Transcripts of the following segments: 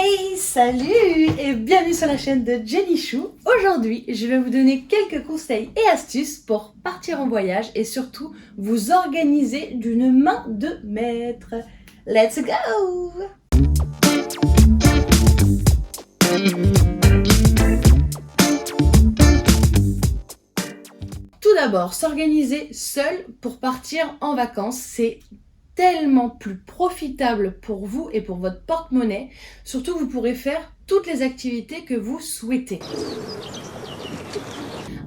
Hey, salut et bienvenue sur la chaîne de Jenny Chou. Aujourd'hui, je vais vous donner quelques conseils et astuces pour partir en voyage et surtout vous organiser d'une main de maître. Let's go! Tout d'abord, s'organiser seul pour partir en vacances, c'est tellement plus profitable pour vous et pour votre porte-monnaie. Surtout, vous pourrez faire toutes les activités que vous souhaitez.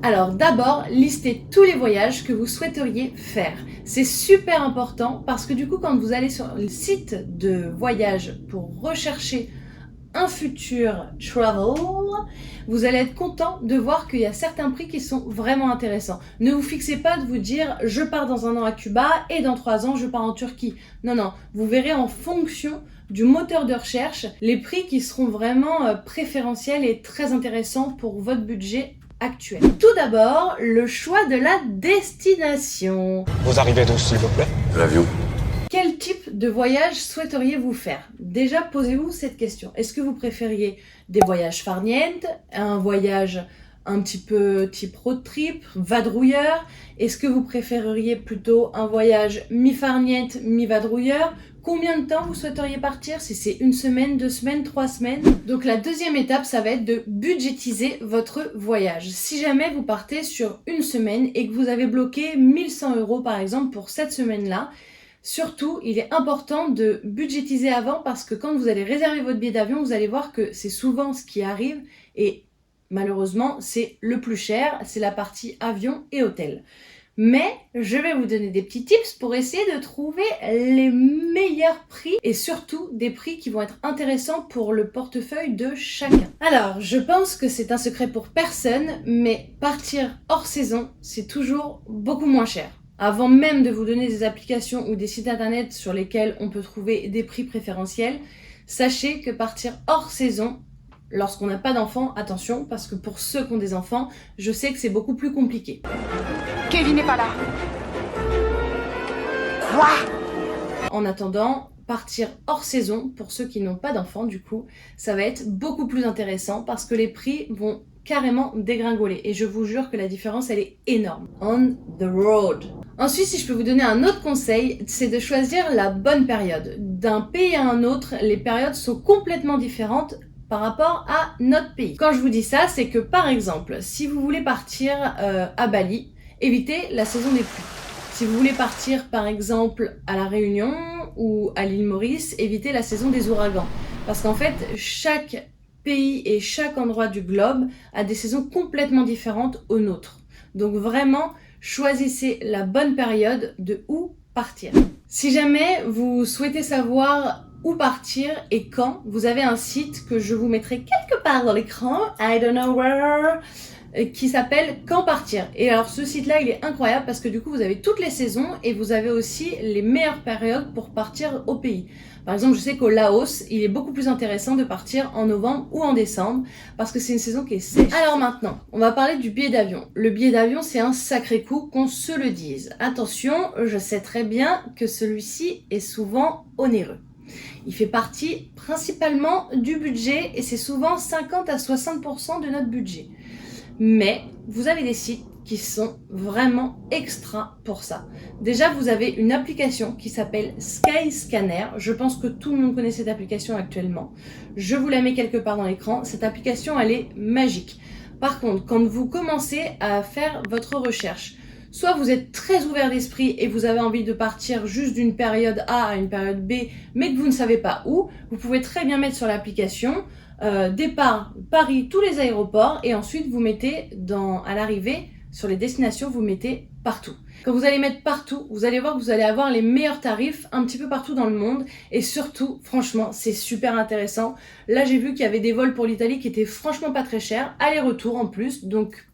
Alors d'abord, listez tous les voyages que vous souhaiteriez faire. C'est super important parce que du coup, quand vous allez sur le site de voyage pour rechercher un futur travel, vous allez être content de voir qu'il y a certains prix qui sont vraiment intéressants. Ne vous fixez pas de vous dire je pars dans un an à Cuba et dans 3 ans je pars en Turquie. Non, non, vous verrez en fonction du moteur de recherche les prix qui seront vraiment préférentiels et très intéressants pour votre budget actuel. Tout d'abord, le choix de la destination. Vous arrivez d'où, s'il vous plaît? L'avion. Quel type de voyage souhaiteriez-vous faire? Déjà, posez-vous cette question. Est-ce que vous préfériez des voyages farniente, un voyage un petit peu type road trip, vadrouilleur? Est-ce que vous préféreriez plutôt un voyage mi-farniente, mi-vadrouilleur? Combien de temps vous souhaiteriez partir? Si c'est 1 semaine, 2 semaines, 3 semaines? Donc la deuxième étape, ça va être de budgétiser votre voyage. Si jamais vous partez sur 1 semaine et que vous avez bloqué 1100 € par exemple pour cette semaine-là, surtout, il est important de budgétiser avant parce que quand vous allez réserver votre billet d'avion, vous allez voir que c'est souvent ce qui arrive et malheureusement, c'est le plus cher, c'est la partie avion et hôtel. Mais je vais vous donner des petits tips pour essayer de trouver les meilleurs prix et surtout des prix qui vont être intéressants pour le portefeuille de chacun. Alors, je pense que c'est un secret pour personne, mais partir hors saison, c'est toujours beaucoup moins cher. Avant même de vous donner des applications ou des sites internet sur lesquels on peut trouver des prix préférentiels, sachez que partir hors saison, lorsqu'on n'a pas d'enfants, attention, parce que pour ceux qui ont des enfants, je sais que c'est beaucoup plus compliqué. Kevin n'est pas là. Quoi? En attendant, partir hors saison, pour ceux qui n'ont pas d'enfants du coup, ça va être beaucoup plus intéressant parce que les prix vont carrément dégringoler. Et je vous jure que la différence, elle est énorme. On the road. Ensuite, si je peux vous donner un autre conseil, c'est de choisir la bonne période. D'un pays à un autre, les périodes sont complètement différentes par rapport à notre pays. Quand je vous dis ça, c'est que par exemple, si vous voulez partir à Bali, évitez la saison des pluies. Si vous voulez partir par exemple à La Réunion ou à l'île Maurice, évitez la saison des ouragans. Parce qu'en fait, chaque pays et chaque endroit du globe a des saisons complètement différentes aux nôtres. Donc vraiment, choisissez la bonne période de où partir. Si jamais vous souhaitez savoir où partir et quand, vous avez un site que je vous mettrai quelque part dans l'écran, I don't know where, qui s'appelle Quand partir. Et alors ce site-là, il est incroyable parce que du coup, vous avez toutes les saisons et vous avez aussi les meilleures périodes pour partir au pays. Par exemple, je sais qu'au Laos, il est beaucoup plus intéressant de partir en novembre ou en décembre parce que c'est une saison qui est sèche. Alors maintenant, on va parler du billet d'avion. Le billet d'avion, c'est un sacré coup, qu'on se le dise. Attention, je sais très bien que celui-ci est souvent onéreux. Il fait partie principalement du budget et c'est souvent 50 à 60% de notre budget. Mais vous avez des sites qui sont vraiment extra pour ça. Déjà, vous avez une application qui s'appelle Skyscanner. Je pense que tout le monde connaît cette application actuellement. Je vous la mets quelque part dans l'écran. Cette application, elle est magique. Par contre, quand vous commencez à faire votre recherche, soit vous êtes très ouvert d'esprit et vous avez envie de partir juste d'une période A à une période B, mais que vous ne savez pas où, vous pouvez très bien mettre sur l'application départ Paris, tous les aéroports, et ensuite vous mettez à l'arrivée, sur les destinations, vous mettez partout. Quand vous allez mettre partout, vous allez voir que vous allez avoir les meilleurs tarifs un petit peu partout dans le monde, et surtout, franchement, c'est super intéressant. Là, j'ai vu qu'il y avait des vols pour l'Italie qui étaient franchement pas très chers, aller-retour en plus, donc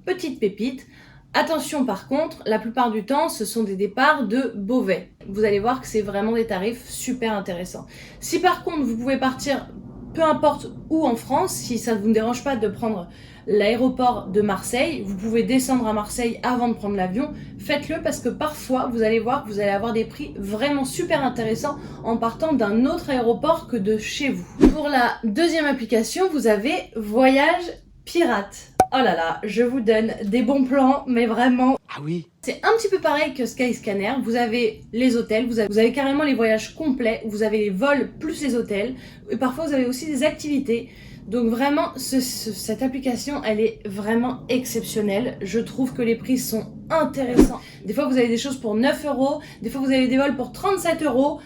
petite pépite. Attention par contre, la plupart du temps, ce sont des départs de Beauvais. Vous allez voir que c'est vraiment des tarifs super intéressants. Si par contre, vous pouvez partir peu importe où en France, si ça ne vous dérange pas de prendre l'aéroport de Marseille, vous pouvez descendre à Marseille avant de prendre l'avion, faites-le parce que parfois vous allez voir que vous allez avoir des prix vraiment super intéressants en partant d'un autre aéroport que de chez vous. Pour la deuxième application, vous avez Voyage Pirate. Oh là là, je vous donne des bons plans, mais vraiment... Ah oui. C'est un petit peu pareil que Skyscanner, vous avez les hôtels, vous avez carrément les voyages complets, vous avez les vols plus les hôtels, et parfois vous avez aussi des activités. Donc vraiment, cette application, elle est vraiment exceptionnelle. Je trouve que les prix sont intéressants. Des fois, vous avez des choses pour 9 €, des fois, vous avez des vols pour 37 €.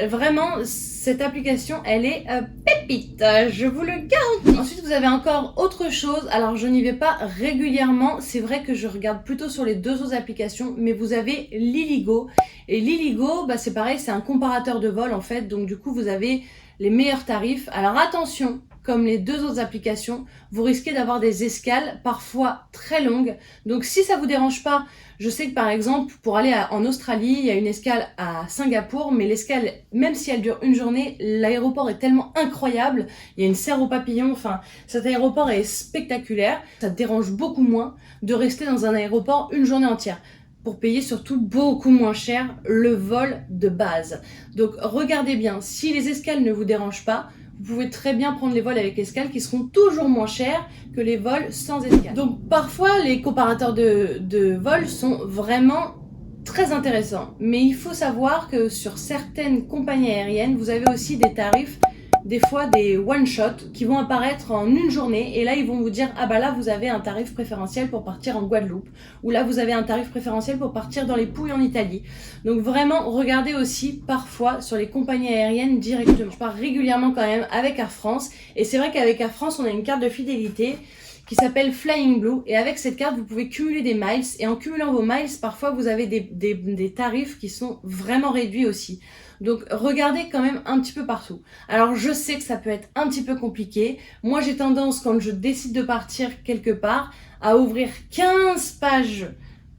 Vraiment, cette application, elle est pépite, je vous le garantis. Ensuite, vous avez encore autre chose. Alors, je n'y vais pas régulièrement. C'est vrai que je regarde plutôt sur les deux autres applications, mais vous avez Liligo. Et Liligo, bah, c'est pareil, c'est un comparateur de vol en fait. Donc, du coup, vous avez les meilleurs tarifs. Alors, attention, comme les deux autres applications, vous risquez d'avoir des escales parfois très longues. Donc si ça vous dérange pas, je sais que par exemple, pour aller en Australie, il y a une escale à Singapour, mais l'escale, même si elle dure une journée, l'aéroport est tellement incroyable, il y a une serre aux papillons, enfin, cet aéroport est spectaculaire, ça te dérange beaucoup moins de rester dans un aéroport une journée entière, pour payer surtout beaucoup moins cher le vol de base. Donc regardez bien, si les escales ne vous dérangent pas, vous pouvez très bien prendre les vols avec escale qui seront toujours moins chers que les vols sans escale. Donc parfois les comparateurs de vols sont vraiment très intéressants. Mais il faut savoir que sur certaines compagnies aériennes, vous avez aussi des tarifs, des fois des one-shot qui vont apparaître en une journée et là ils vont vous dire ah bah là vous avez un tarif préférentiel pour partir en Guadeloupe ou là vous avez un tarif préférentiel pour partir dans les Pouilles en Italie. Donc vraiment regardez aussi parfois sur les compagnies aériennes directement. Je pars régulièrement quand même avec Air France et c'est vrai qu'avec Air France on a une carte de fidélité qui s'appelle Flying Blue et avec cette carte vous pouvez cumuler des miles et en cumulant vos miles parfois vous avez des tarifs qui sont vraiment réduits aussi. Donc regardez quand même un petit peu partout. Alors je sais que ça peut être un petit peu compliqué. Moi j'ai tendance quand je décide de partir quelque part à ouvrir 15 pages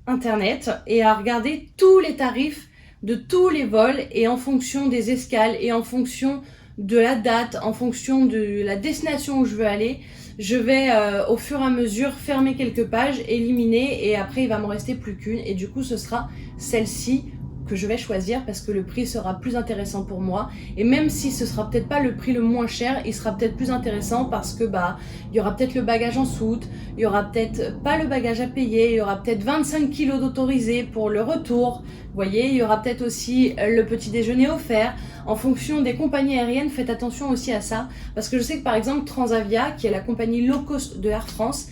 internet et à regarder tous les tarifs de tous les vols et en fonction des escales et en fonction de la date, en fonction de la destination où je veux aller, je vais au fur et à mesure fermer quelques pages, éliminer et après il va m'en rester plus qu'une et du coup ce sera celle-ci que je vais choisir parce que le prix sera plus intéressant pour moi et même si ce sera peut-être pas le prix le moins cher, il sera peut-être plus intéressant parce que bah il y aura peut-être le bagage en soute, il y aura peut-être pas le bagage à payer, il y aura peut-être 25 kilos d'autorisé pour le retour, vous voyez, il y aura peut-être aussi le petit déjeuner offert. En fonction des compagnies aériennes, faites attention aussi à ça parce que je sais que par exemple Transavia, qui est la compagnie low cost de Air France,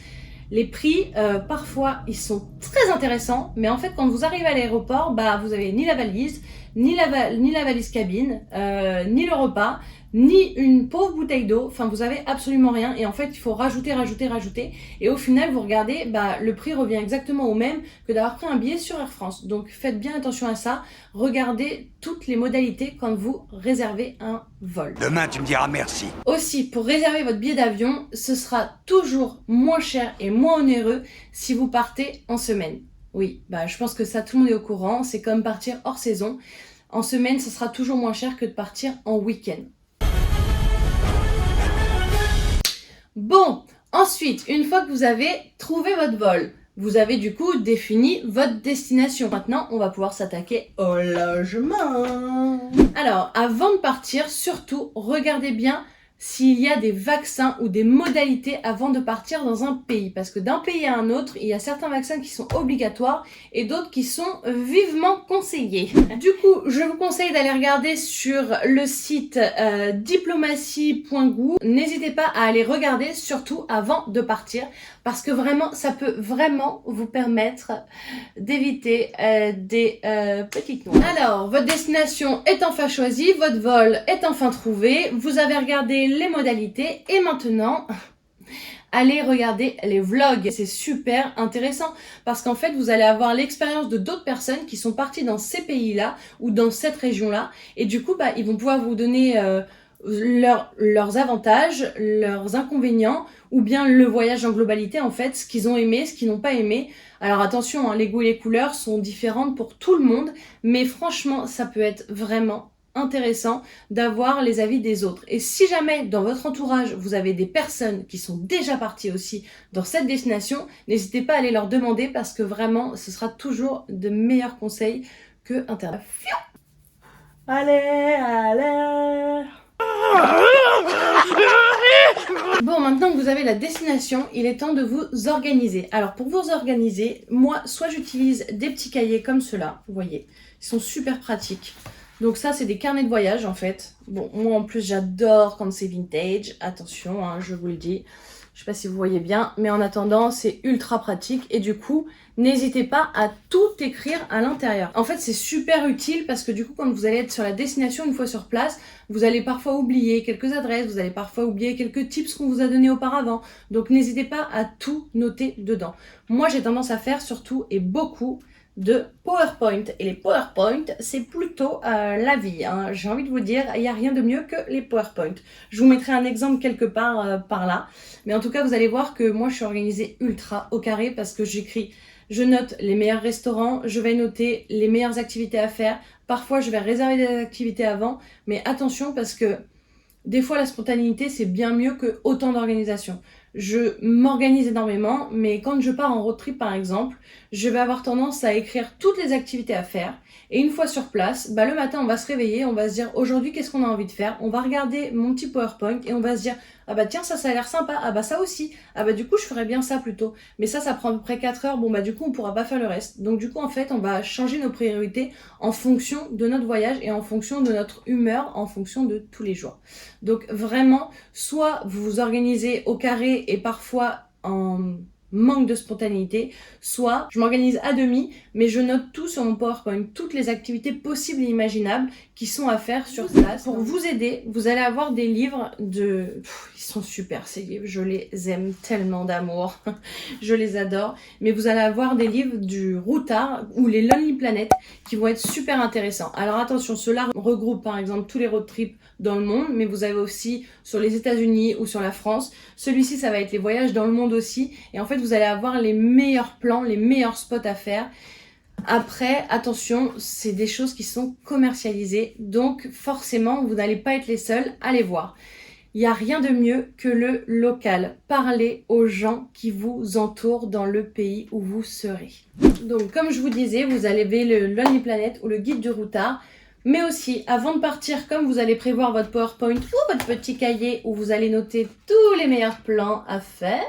les prix, parfois, ils sont très intéressants, mais en fait, quand vous arrivez à l'aéroport, bah, vous avez ni la valise, ni la valise cabine, ni le repas, ni une pauvre bouteille d'eau. Enfin, vous avez absolument rien. Et en fait, il faut rajouter. Et au final, vous regardez, bah, le prix revient exactement au même que d'avoir pris un billet sur Air France. Donc, faites bien attention à ça. Regardez toutes les modalités quand vous réservez un vol. Demain, tu me diras merci. Aussi, pour réserver votre billet d'avion, ce sera toujours moins cher et moins onéreux si vous partez en semaine. Oui, bah, je pense que ça, tout le monde est au courant. C'est comme partir hors saison. En semaine, ce sera toujours moins cher que de partir en week-end. Bon, ensuite, une fois que vous avez trouvé votre vol, vous avez du coup défini votre destination. Maintenant, on va pouvoir s'attaquer au logement. Alors, avant de partir, surtout, regardez bien s'il y a des vaccins ou des modalités avant de partir dans un pays. Parce que d'un pays à un autre, il y a certains vaccins qui sont obligatoires et d'autres qui sont vivement conseillés. Du coup, je vous conseille d'aller regarder sur le site diplomatie.gouv. N'hésitez pas à aller regarder, surtout avant de partir, parce que vraiment, ça peut vraiment vous permettre d'éviter des petites noises. Alors, votre destination est enfin choisie, votre vol est enfin trouvé, vous avez regardé les modalités et maintenant allez regarder les vlogs. C'est super intéressant parce qu'en fait vous allez avoir l'expérience de d'autres personnes qui sont parties dans ces pays-là ou dans cette région-là et du coup bah, ils vont pouvoir vous donner leurs avantages, leurs inconvénients ou bien le voyage en globalité en fait, ce qu'ils ont aimé, ce qu'ils n'ont pas aimé. Alors attention, hein, les goûts et les couleurs sont différentes pour tout le monde mais franchement ça peut être vraiment intéressant d'avoir les avis des autres. Et si jamais dans votre entourage, vous avez des personnes qui sont déjà parties aussi dans cette destination, n'hésitez pas à aller leur demander parce que vraiment, ce sera toujours de meilleurs conseils que Internet. Allez, allez. Bon, maintenant que vous avez la destination, il est temps de vous organiser. Alors pour vous organiser, moi, soit j'utilise des petits cahiers comme ceux-là, vous voyez, ils sont super pratiques. Donc ça, c'est des carnets de voyage en fait. Bon, moi en plus, j'adore quand c'est vintage. Attention, hein, je vous le dis. Je sais pas si vous voyez bien, mais en attendant, c'est ultra pratique et du coup, n'hésitez pas à tout écrire à l'intérieur. En fait, c'est super utile parce que du coup, quand vous allez être sur la destination une fois sur place, vous allez parfois oublier quelques adresses, vous allez parfois oublier quelques tips qu'on vous a donnés auparavant. Donc, n'hésitez pas à tout noter dedans. Moi, j'ai tendance à faire surtout et beaucoup de PowerPoint. Et les PowerPoint, c'est plutôt la vie. Hein. J'ai envie de vous dire, il n'y a rien de mieux que les PowerPoint. Je vous mettrai un exemple quelque part par là. Mais en tout cas, vous allez voir que moi, je suis organisée ultra au carré parce que je note les meilleurs restaurants, je vais noter les meilleures activités à faire. Parfois, je vais réserver des activités avant. Mais attention parce que des fois, la spontanéité, c'est bien mieux que autant d'organisation. Je m'organise énormément, mais quand je pars en road trip, par exemple, je vais avoir tendance à écrire toutes les activités à faire. Et une fois sur place, le matin, on va se réveiller, on va se dire aujourd'hui, qu'est-ce qu'on a envie de faire? On va regarder mon petit PowerPoint et on va se dire ah bah tiens, ça a l'air sympa, ah bah ça aussi, ah bah du coup, je ferais bien ça plutôt. Mais ça prend à peu près 4 heures, bon bah du coup, on pourra pas faire le reste. Donc du coup, en fait, on va changer nos priorités en fonction de notre voyage et en fonction de notre humeur, en fonction de tous les jours. Donc vraiment, soit vous vous organisez au carré et parfois en manque de spontanéité, soit je m'organise à demi, mais je note tout sur mon PowerPoint, toutes les activités possibles et imaginables qui sont à faire sur place. Pour vous aider, vous allez avoir des livres ils sont super ces livres, je les aime tellement d'amour, je les adore, mais vous allez avoir des livres du Routard ou les Lonely Planet qui vont être super intéressants. Alors attention, ceux-là regroupent par exemple tous les road trips dans le monde, mais vous avez aussi sur les États-Unis ou sur la France. Celui-ci, ça va être les voyages dans le monde aussi. Et en fait, vous allez avoir les meilleurs plans, les meilleurs spots à faire. Après, attention, c'est des choses qui sont commercialisées. Donc, forcément, vous n'allez pas être les seuls à les voir. Il n'y a rien de mieux que le local. Parlez aux gens qui vous entourent dans le pays où vous serez. Donc, comme je vous disais, vous allez ver le Lonely Planet ou le guide du routard. Mais aussi, avant de partir, comme vous allez prévoir votre PowerPoint ou votre petit cahier où vous allez noter tous les meilleurs plans à faire,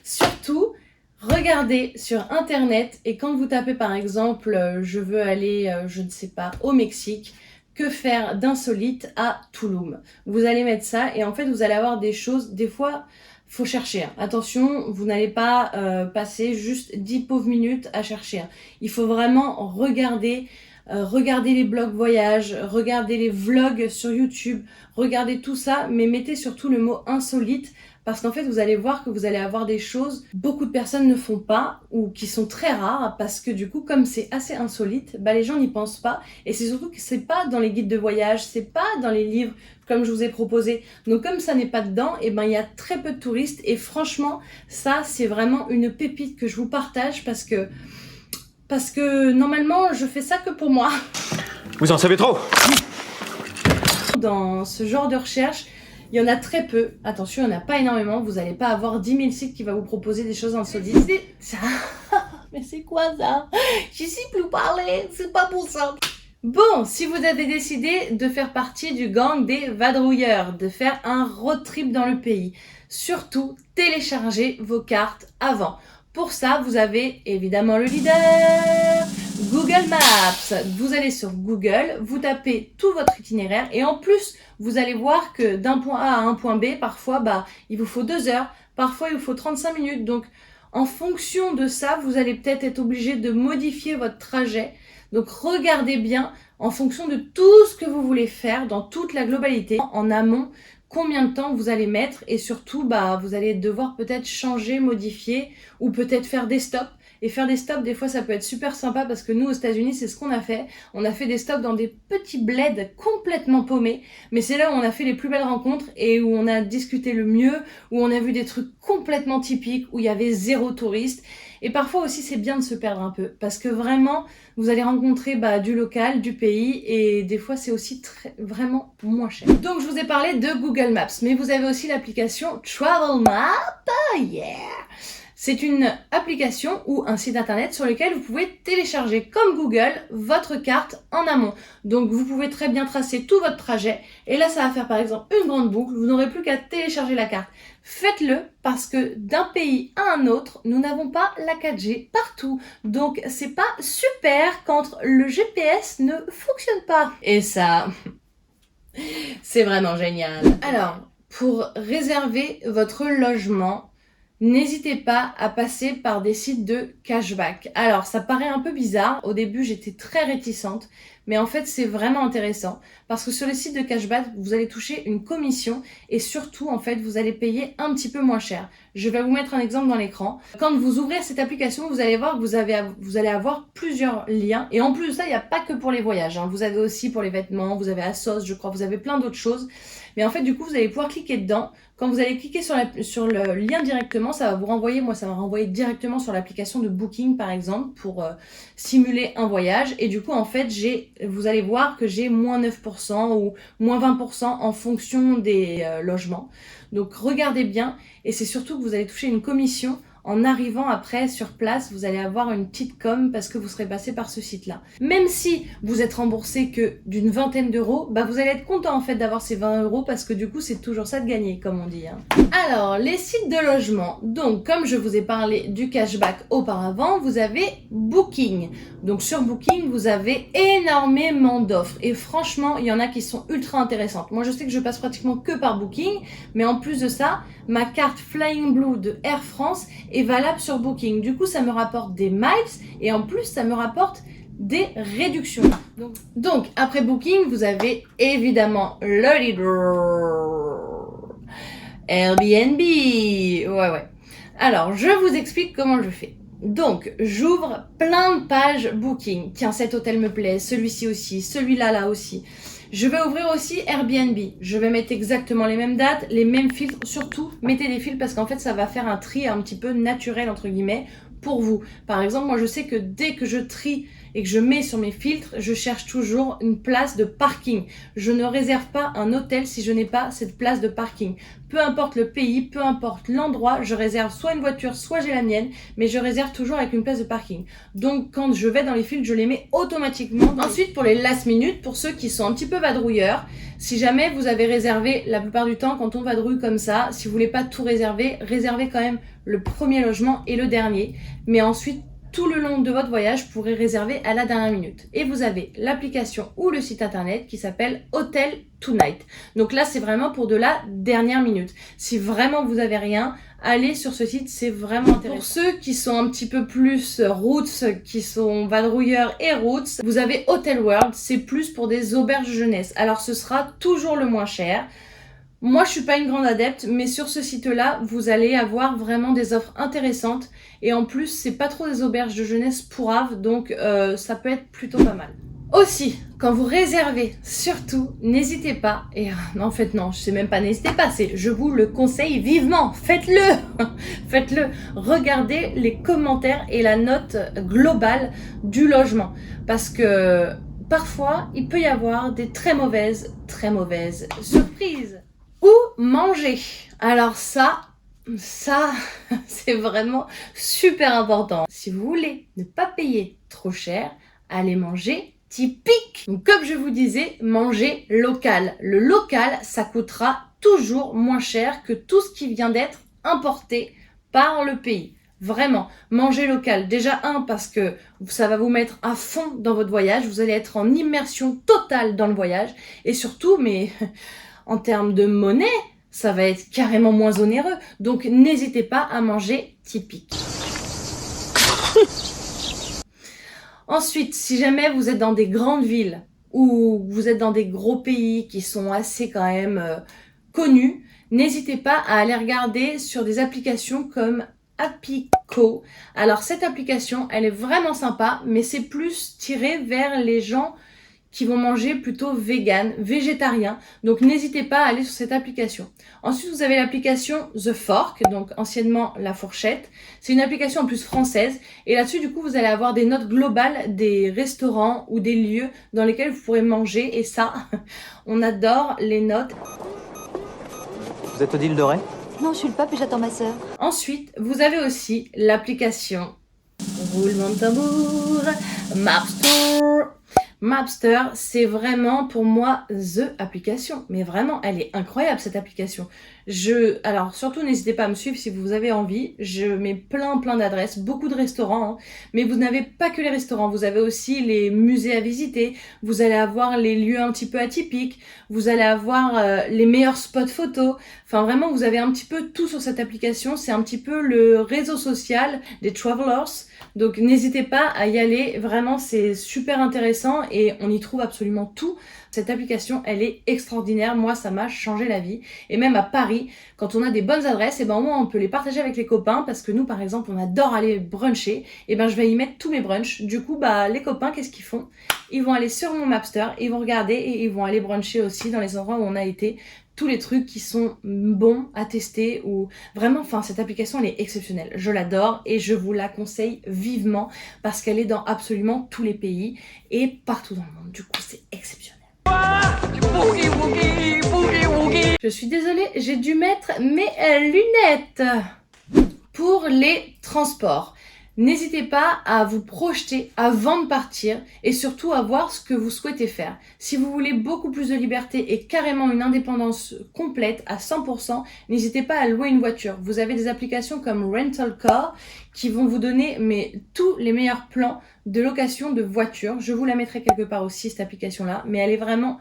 surtout, regardez sur Internet et quand vous tapez par exemple « je veux aller, je ne sais pas, au Mexique », que faire d'insolite à Tulum? Vous allez mettre ça et en fait, vous allez avoir des choses, des fois, faut chercher. Attention, vous n'allez pas passer juste 10 pauvres minutes à chercher. Il faut vraiment regarder les blogs voyage, regardez les vlogs sur YouTube, regardez tout ça, mais mettez surtout le mot insolite parce qu'en fait vous allez voir que vous allez avoir des choses que beaucoup de personnes ne font pas ou qui sont très rares parce que du coup comme c'est assez insolite, les gens n'y pensent pas et c'est surtout que c'est pas dans les guides de voyage, c'est pas dans les livres comme je vous ai proposé. Donc comme ça n'est pas dedans, il y a très peu de touristes et franchement ça c'est vraiment une pépite que je vous partage parce que normalement, je fais ça que pour moi. Vous en savez trop! Dans ce genre de recherche, il y en a très peu. Attention, il n'y en a pas énormément. Vous n'allez pas avoir 10 000 sites qui vont vous proposer des choses insolites. Ça... Mais c'est quoi ça? Je sais plus parler, c'est pas pour ça. Bon, si vous avez décidé de faire partie du gang des vadrouilleurs, de faire un road trip dans le pays, surtout téléchargez vos cartes avant. Pour ça, vous avez évidemment le leader, Google Maps. Vous allez sur Google, vous tapez tout votre itinéraire et en plus, vous allez voir que d'un point A à un point B, parfois, il vous faut 2 heures, parfois il vous faut 35 minutes. Donc, en fonction de ça, vous allez peut-être être obligé de modifier votre trajet. Donc, regardez bien en fonction de tout ce que vous voulez faire dans toute la globalité en amont. Combien de temps vous allez mettre et surtout vous allez devoir peut-être changer, modifier ou peut-être faire des stops. Et faire des stops, des fois ça peut être super sympa parce que nous aux États-Unis c'est ce qu'on a fait. On a fait des stops dans des petits bleds complètement paumés, mais c'est là où on a fait les plus belles rencontres et où on a discuté le mieux, où on a vu des trucs complètement typiques, où il y avait 0 touriste. Et parfois aussi, c'est bien de se perdre un peu, parce que vraiment, vous allez rencontrer du local, du pays, et des fois, c'est aussi vraiment moins cher. Donc, je vous ai parlé de Google Maps, mais vous avez aussi l'application Travel Map. Yeah! C'est une application ou un site internet sur lequel vous pouvez télécharger, comme Google, votre carte en amont. Donc vous pouvez très bien tracer tout votre trajet. Et là, ça va faire par exemple une grande boucle. Vous n'aurez plus qu'à télécharger la carte. Faites-le parce que d'un pays à un autre, nous n'avons pas la 4G partout. Donc c'est pas super quand le GPS ne fonctionne pas. Et ça, c'est vraiment génial. Alors, pour réserver votre logement, n'hésitez pas à passer par des sites de cashback. Alors, ça paraît un peu bizarre. Au début, j'étais très réticente. Mais en fait, c'est vraiment intéressant. Parce que sur les sites de cashback, vous allez toucher une commission. Et surtout, en fait, vous allez payer un petit peu moins cher. Je vais vous mettre un exemple dans l'écran. Quand vous ouvrez cette application, vous allez voir que vous allez avoir plusieurs liens. Et en plus de ça, il n'y a pas que pour les voyages. Vous avez aussi pour les vêtements, vous avez ASOS, je crois, vous avez plein d'autres choses. Mais en fait, du coup, vous allez pouvoir cliquer dedans. Quand vous allez cliquer sur le lien directement, ça va vous renvoyer, moi ça m'a renvoyé directement sur l'application de Booking par exemple pour simuler un voyage. Et du coup, en fait, vous allez voir que j'ai moins 9% ou moins 20% en fonction des logements. Donc regardez bien et c'est surtout que vous allez toucher une commission. En arrivant après sur place, vous allez avoir une petite com parce que vous serez passé par ce site-là. Même si vous êtes remboursé que d'une vingtaine d'euros, vous allez être content en fait d'avoir ces 20 euros parce que du coup c'est toujours ça de gagner comme on dit. Alors les sites de logement, donc comme je vous ai parlé du cashback auparavant, vous avez Booking. Donc sur Booking vous avez énormément d'offres et franchement il y en a qui sont ultra intéressantes. Moi je sais que je passe pratiquement que par Booking, mais en plus de ça, ma carte Flying Blue de Air France est valable sur Booking. Du coup, ça me rapporte des miles et en plus, ça me rapporte des réductions. Donc après Booking, vous avez évidemment le leader Airbnb. Ouais. Alors, je vous explique comment je fais. Donc, j'ouvre plein de pages Booking. Tiens, cet hôtel me plaît, celui-ci aussi, celui-là, là aussi. Je vais ouvrir aussi Airbnb. Je vais mettre exactement les mêmes dates, les mêmes filtres. Surtout, mettez des filtres parce qu'en fait, ça va faire un tri un petit peu naturel, entre guillemets, pour vous. Par exemple, moi, je sais que dès que je trie et que je mets sur mes filtres, je cherche toujours une place de parking. Je ne réserve pas un hôtel si je n'ai pas cette place de parking. Peu importe le pays, peu importe l'endroit, je réserve soit une voiture, soit j'ai la mienne, mais je réserve toujours avec une place de parking. Donc, quand je vais dans les filtres, je les mets automatiquement. Ensuite, pour les last minutes, pour ceux qui sont un petit peu vadrouilleurs, si jamais vous avez réservé, la plupart du temps, quand on vadrouille comme ça, si vous voulez pas tout réserver, réservez quand même le premier logement et le dernier. Mais ensuite, tout le long de votre voyage, vous pourrez réserver à la dernière minute. Et vous avez l'application ou le site internet qui s'appelle Hotel Tonight. Donc là, c'est vraiment pour de la dernière minute. Si vraiment vous avez rien, allez sur ce site, c'est vraiment intéressant. Pour ceux qui sont un petit peu plus roots, qui sont vadrouilleurs et roots, vous avez Hotel World, c'est plus pour des auberges jeunesse. Alors ce sera toujours le moins cher. Moi, je suis pas une grande adepte, mais sur ce site-là, vous allez avoir vraiment des offres intéressantes. Et en plus, c'est pas trop des auberges de jeunesse pourraves, donc ça peut être plutôt pas mal. Aussi, quand vous réservez, surtout, n'hésitez pas, et en fait non, je sais même pas, n'hésitez pas, je vous le conseille vivement, faites-le. Faites-le, regardez les commentaires et la note globale du logement. Parce que parfois, il peut y avoir des très mauvaises surprises. Ou manger. Alors ça, c'est vraiment super important. Si vous voulez ne pas payer trop cher, allez manger typique. Donc, comme je vous disais, manger local. Le local, ça coûtera toujours moins cher que tout ce qui vient d'être importé par le pays. Vraiment, manger local. Déjà, parce que ça va vous mettre à fond dans votre voyage. Vous allez être en immersion totale dans le voyage. Et surtout, mais en termes de monnaie, ça va être carrément moins onéreux. Donc, n'hésitez pas à manger typique. Ensuite, si jamais vous êtes dans des grandes villes ou vous êtes dans des gros pays qui sont assez quand même connus, n'hésitez pas à aller regarder sur des applications comme Happyco. Alors, cette application, elle est vraiment sympa, mais c'est plus tiré vers les gens qui vont manger plutôt vegan, végétarien. Donc n'hésitez pas à aller sur cette application. Ensuite, vous avez l'application The Fork, donc anciennement La Fourchette. C'est une application en plus française. Et là-dessus, du coup, vous allez avoir des notes globales des restaurants ou des lieux dans lesquels vous pourrez manger. Et ça, on adore les notes. Vous êtes Odile Doré? Non, je suis le pape et j'attends ma sœur. Ensuite, vous avez aussi l'application roulement de tambour, Mapster. Mapster, c'est vraiment pour moi the application. Mais vraiment, elle est incroyable cette application. Alors surtout, n'hésitez pas à me suivre si vous avez envie. Je mets plein d'adresses, beaucoup de restaurants. Hein. Mais vous n'avez pas que les restaurants. Vous avez aussi les musées à visiter. Vous allez avoir les lieux un petit peu atypiques. Vous allez avoir les meilleurs spots photos. Enfin vraiment, vous avez un petit peu tout sur cette application. C'est un petit peu le réseau social des travelers. Donc n'hésitez pas à y aller. Vraiment, c'est super intéressant et on y trouve absolument tout. Cette application, elle est extraordinaire. Moi, ça m'a changé la vie. Et même à Paris, quand on a des bonnes adresses, et ben au moins on peut les partager avec les copains parce que nous, par exemple, on adore aller bruncher. Et ben je vais y mettre tous mes brunchs. Du coup, bah les copains, qu'est-ce qu'ils font? Ils vont aller sur mon Mapster, ils vont regarder et ils vont aller bruncher aussi dans les endroits où on a été. Tous les trucs qui sont bons à tester ou vraiment, enfin cette application elle est exceptionnelle. Je l'adore et je vous la conseille vivement parce qu'elle est dans absolument tous les pays et partout dans le monde. Du coup, c'est exceptionnel. Je suis désolée, j'ai dû mettre mes lunettes. Pour les transports, n'hésitez pas à vous projeter avant de partir et surtout à voir ce que vous souhaitez faire. Si vous voulez beaucoup plus de liberté et carrément une indépendance complète à 100%, n'hésitez pas à louer une voiture. Vous avez des applications comme Rental Car qui vont vous donner tous les meilleurs plans de location de voitures. Je vous la mettrai quelque part aussi cette application-là, mais elle est vraiment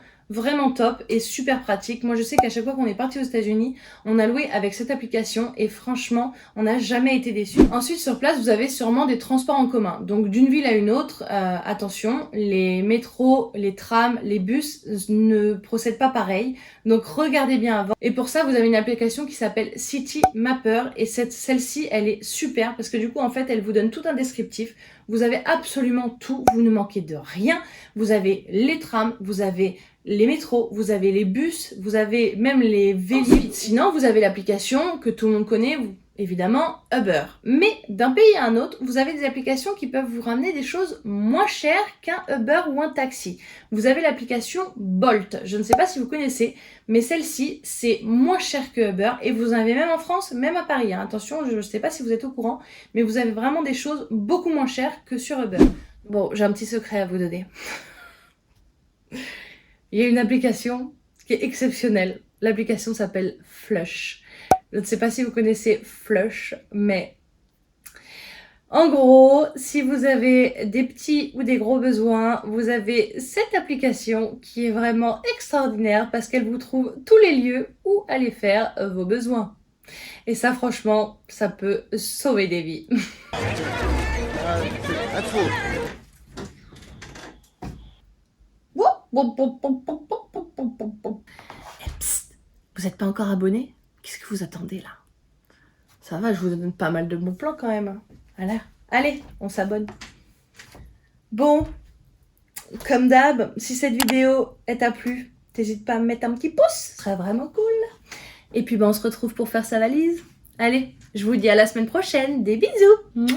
top et super pratique. Moi, je sais qu'à chaque fois qu'on est parti aux États-Unis, on a loué avec cette application et franchement, on n'a jamais été déçus. Ensuite, sur place, vous avez sûrement des transports en commun. Donc, d'une ville à une autre, attention, les métros, les trams, les bus ne procèdent pas pareil. Donc, regardez bien avant. Et pour ça, vous avez une application qui s'appelle City Mapper et celle-ci, elle est super parce que du coup, en fait, elle vous donne tout un descriptif. Vous avez absolument tout, vous ne manquez de rien. Vous avez les trams, vous avez les métros, vous avez les bus, vous avez même les vélos. Sinon, vous avez l'application que tout le monde connaît, évidemment, Uber. Mais d'un pays à un autre, vous avez des applications qui peuvent vous ramener des choses moins chères qu'un Uber ou un taxi. Vous avez l'application Bolt. Je ne sais pas si vous connaissez, mais celle-ci, c'est moins cher que Uber. Et vous en avez même en France, même à Paris. Hein. Attention, je ne sais pas si vous êtes au courant, mais vous avez vraiment des choses beaucoup moins chères que sur Uber. Bon, j'ai un petit secret à vous donner. Il y a une application qui est exceptionnelle. L'application s'appelle Flush. Je ne sais pas si vous connaissez Flush, mais en gros, si vous avez des petits ou des gros besoins, vous avez cette application qui est vraiment extraordinaire parce qu'elle vous trouve tous les lieux où aller faire vos besoins. Et ça, franchement, ça peut sauver des vies. Psst, vous n'êtes pas encore abonné? Qu'est-ce que vous attendez là? Ça va, je vous donne pas mal de bons plans quand même. Voilà. Allez, on s'abonne. Bon, comme d'hab, si cette vidéo t'a plu, n'hésite pas à me mettre un petit pouce, ce serait vraiment cool. Et puis on se retrouve pour faire sa valise. Allez, je vous dis à la semaine prochaine. Des bisous.